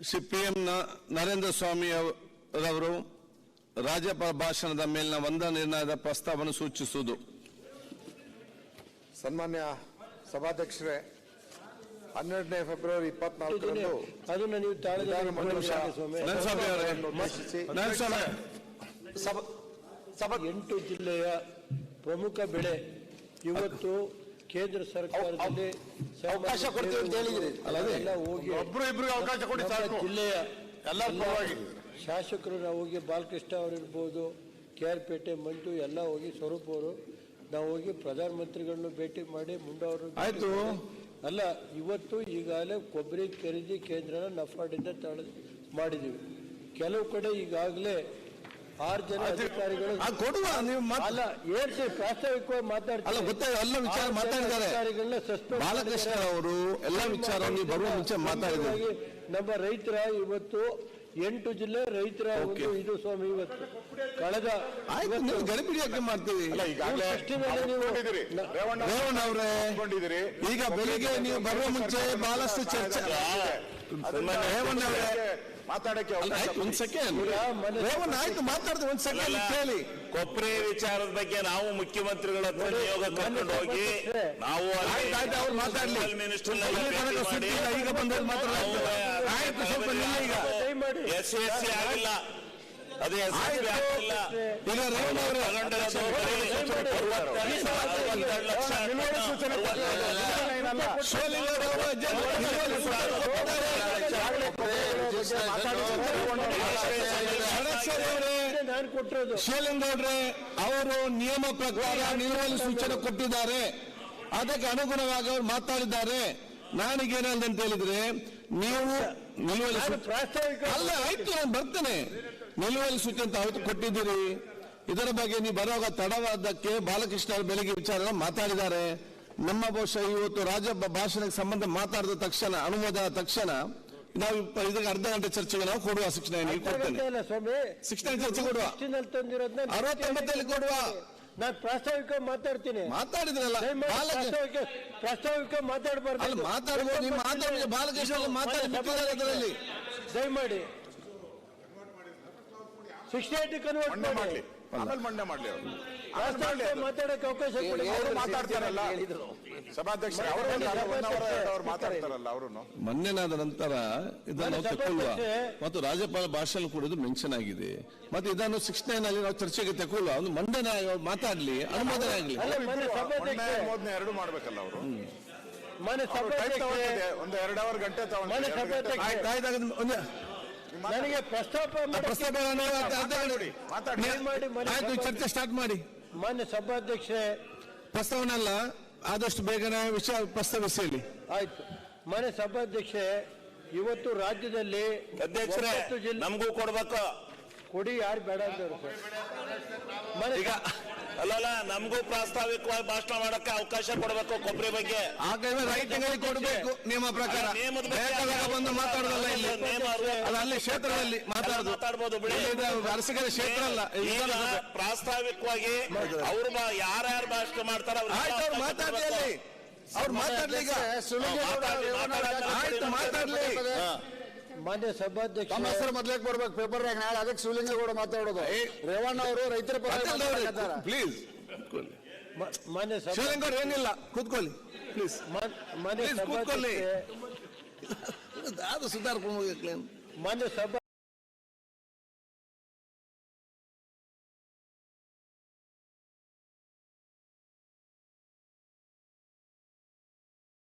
Shri PM Narendra Swamy ರವರು ರಾಜ್ಯಪಾಲ ಭಾಷಣದ ಮೇಲಿನ ವಂದನಾ ನಿರ್ಣಯದ ಪ್ರಸ್ತಾವನೆ ಸೂಚಿಸುವುದು. ಸನ್ಮಾನ್ಯ ಸಭಾಧ್ಯಕ್ಷರೇ, 12ನೇ ಫೆಬ್ರವರಿ 24ರಂದು ಅದನ್ನ ನೀವು ಎಂಟು 8 ಜಿಲ್ಲೆಯ ಪ್ರಮುಖ ಬೆಳೆ ಇವತ್ತು ಕೇಂದ್ರ ಸರ್ಕಾರದಲ್ಲಿ ಅವಕಾಶ ಕೊಡ್ತೀವಿ ಅಂತ ಹೇಳಿದ್ರಿ. ಜಿಲ್ಲೆಯ ಶಾಸಕರು ನಾವು ಹೋಗಿ ಬಾಲಕೃಷ್ಣ ಅವರಿರ್ಬೋದು, KR-ಪೇಟೆ ಮಂಜು ಎಲ್ಲ ಹೋಗಿ ಸ್ವರೂಪ್ ಅವರು ನಾವು ಹೋಗಿ ಪ್ರಧಾನಮಂತ್ರಿಗಳನ್ನು ಭೇಟಿ ಮಾಡಿ ಮುಂಡವರು ಆಯ್ತು ಅಲ್ಲ. ಇವತ್ತು ಈಗಾಗಲೇ ಕೊಬ್ಬರಿ ಖರೀದಿ ಕೇಂದ್ರನ ನಫಾಡಿಂದ ಮಾಡಿದ್ದೀವಿ. ಕೆಲವು ಕಡೆ ಈಗಾಗಲೇ 6 ಜನ ಅಧಿಕಾರಿಗಳು ಅಲ್ಲ ಹೇಳ್ತೀವಿ ಪ್ರಾಸ್ತಾವಿಕವಾಗಿ ಮಾತಾಡ್ತಾರೆ. ಬಾಲಕೃಷ್ಣ ಅವರು ಎಲ್ಲ ವಿಚಾರ ಬರುವ ಮುಂಚೆ ಮಾತಾಡಿದ್ದಾರೆ. ನಮ್ಮ ರೈತರ ಇವತ್ತು 8 ಜಿಲ್ಲೆ ರೈತರ ಇದು ಸ್ವಾಮಿ ಇವತ್ತು ಕಳೆದ ಗಡಿಬಿಡಿ ಯಾಕೆ ಮಾಡ್ತೀವಿ? ಈಗ ಬೆಳಿಗ್ಗೆ ನೀವು ಬರುವ ಮುಂಚೆ ಬಹಳಷ್ಟು ಚರ್ಚೆ ಮಾತಾಡಕ್ಕೆ ಒಂದ್ ಸೆಕೆಂಡ್ ಆಯ್ತು ಮಾತಾಡ್ದೆ ಒಂದ್ ಸೆಕೆಂಡ್ ಕೇಳಿ. ಕೊಪ್ಪರಿ ವಿಚಾರದ ಬಗ್ಗೆ ನಾವು ಮುಖ್ಯಮಂತ್ರಿಗಳ ಹತ್ರ ನಿಯೋಗ ಕರ್ಕೊಂಡು ಹೋಗಿ ನಾವು ಅವ್ರು ಮಾತಾಡ್ಲಿ. ಈಗ ಬಂದ ಆಯ್ತು ಸ್ವಲ್ಪ ಈಗ SC ಆಗಿಲ್ಲ, ಅದೇ ಈಗ ರೇವಣ್ಣ ಶಿವಲಿಂಗೌಡ್ರೆ ಅವರು ನಿಯಮ ಪ್ರಕಾರ ನಿಲುವಳಿ ಸೂಚನೆ ಕೊಟ್ಟಿದ್ದಾರೆ, ಅದಕ್ಕೆ ಅನುಗುಣವಾಗಿ ಅವರು ಮಾತಾಡಿದ್ದಾರೆ. ನಾನೀಗೇನಂತ ಹೇಳಿದ್ರೆ ನೀವು ನಿಲುವಳಿ ಅಲ್ಲ ಆಯ್ತು ನಾನು ಬರ್ತೇನೆ. ನಿಲುವಳಿ ಸೂಚನೆ ಅಂತ ಅವತ್ತು ಕೊಟ್ಟಿದ್ದೀರಿ. ಇದರ ಬಗ್ಗೆ ನೀವು ಬರುವಾಗ ತಡವಾದಕ್ಕೆ ಬಾಲಕೃಷ್ಣ ಅವರು ಬೆಳಗ್ಗೆ ವಿಚಾರ ಮಾತಾಡಿದ್ದಾರೆ. ನಮ್ಮ ಬಹುಶಃ ಇವತ್ತು ರಾಜ್ಯ ಭಾಷಣಕ್ಕೆ ಸಂಬಂಧ ಮಾತಾಡಿದ ತಕ್ಷಣ ಅನುಮೋದನ ತಕ್ಷಣ ನಾವು ಇದಕ್ಕೆ ಅರ್ಧ ಗಂಟೆ ಚರ್ಚೆಗೆ ನಾವು ಕೊಡುವ 69 ಕೊಡ್ತೇನೆ. 69 ಚರ್ಚೆ ಕೊಡುವ, 68 ಕೊಡುವ. ನಾನು ಪ್ರಾಸ್ತಾವಿಕ ಮಾತಾಡ್ತೀನಿ. ಮಾತಾಡಿದ್ರಲ್ಲ ಪ್ರಾಸ್ತಾವಿಕ ಮಾತಾಡಬಾರ್ದು. ಅಲ್ಲಿ ಮಾತಾಡ್ಬೋದು, ನೀವು ಮಾತಾಡಿ ಬಾಲಕೃಷ್ಣ ಮಾತಾಡಿದ್ದಾರೆ. ಅದರಲ್ಲಿ ದಯಮಾಡಿ 68 ಕನ್ವರ್ಟ್ ಮಾಡಿ ಮಂಡನೆ ಮಾಡ್ಲಿ. ಮಾತಾಡಕ್ಕೆ ಅವಕಾಶ ಕೊಡಿ. ಮಾತಾಡ್ತಾರಲ್ಲ ಸಭಾಧ್ಯಕ್ಷ ಅವರು ಮಾತಾಡ್ತಾರಲ್ಲ ಅವರು ಮೊನ್ನೆನಾದ ನಂತರ ಇದನ್ನು ತಗೊಳ್ಳುವ ಮತ್ತು ರಾಜ್ಯಪಾಲ ಭಾಷಣ ಕೂಡ ಇದು ಮೆನ್ಷನ್ ಆಗಿದೆ. ಮತ್ತೆ ಇದನ್ನು 69 ಅಲ್ಲಿ ನಾವು ಚರ್ಚೆಗೆ ತಗೊಳ್ಳುವ. ಒಂದು ಮಂಡನೆ ಮಾತಾಡ್ಲಿ, ಅನುಮೋದನೆ ಆಗಲಿ. ಎರಡು ಮಾಡ್ಬೇಕಲ್ಲ ಅವರು. ಮನೆ ಒಂದು 2 ಅವರ್ ಗಂಟೆ ನನಗೆ ಪ್ರಸ್ತಾಪ ಆಯ್ತು, ಚರ್ಚೆ ಸ್ಟಾರ್ಟ್ ಮಾಡಿ. ಮಾನ್ಯ ಸಭಾಧ್ಯಕ್ಷರೇ, ಪ್ರಸ್ತಾವನೆ ಅಲ್ಲ, ಆದಷ್ಟು ಬೇಗನೆ ವಿಷಯ ಪ್ರಸ್ತಾವಿಸಿ ಹೇಳಿ. ಆಯ್ತು. ಮಾನ್ಯ ಸಭಾಧ್ಯಕ್ಷರೇ, ಇವತ್ತು ರಾಜ್ಯದಲ್ಲಿ ಅಧ್ಯಕ್ಷರೇ ನಮಗೂ ಕೊಡ್ಬೇಕು. ಕೊಡಿ, ಯಾರು ಬೇಡ ಅಂದವರು ಈಗ ಅಲ್ಲಲ್ಲ, ನಮಗೂ ಪ್ರಾಸ್ತಾವಿಕವಾಗಿ ಭಾಷಣ ಮಾಡಕ್ಕೆ ಅವಕಾಶ ಕೊಡಬೇಕು. ಕೊಬ್ಬರಿ ಬಗ್ಗೆ ರೈಟಿಂಗ್ ಕೊಡಬೇಕು ನಿಯಮ ಪ್ರಕಾರ. ಬಂದು ಮಾತಾಡೋದಲ್ಲ ಇಲ್ಲಿ, ಅಲ್ಲಿ ಕ್ಷೇತ್ರದಲ್ಲಿ ಮಾತಾಡ್ಬೋದು ಬಿಡಿ. ಅರಸಿಕೆರೆ ಕ್ಷೇತ್ರ ಅಲ್ಲ. ಈಗ ಪ್ರಾಸ್ತಾವಿಕವಾಗಿ ಅವ್ರು ಯಾರ್ಯಾರು ಭಾಷಣ ಮಾಡ್ತಾರ ಅವ್ರು ಮಾತಾಡ್ಲಿ, ಅಲ್ಲಿ ಅವ್ರು ಮಾತಾಡ್ಲಿ. ಈಗ ಆಯ್ತು ಮಾತಾಡ್ಲಿ. ಮಾನ್ಯ ಸಭಾಧ್ಯಕ್ಷ ಮೊದಲಕ್ಕೆ ಬರ್ಬೇಕು ಪೇಪರ್ ನಾಳೆ. ಅದಕ್ಕೆ ಶಿವಲಿಂಗೇಗೌಡ ಮಾತಾಡೋದು. ರೇವಣ್ಣ ಅವರು ರೈತರ ಪ್ಲೀಸ್. ಮಾನ್ಯ ಶಿವಲಿಂಗೌಡ ಏನಿಲ್ಲ, ಕೂತ್ಕೊಳ್ಳಿ ಪ್ಲೀಸ್. ಮಾನ್ಯ ಕೂತ್ಕೊಳ್ಳಿ. ಅದು ಸುಧಾರ್ಕೊಂಡು ಮಾನ್ಯ ಸಭಾ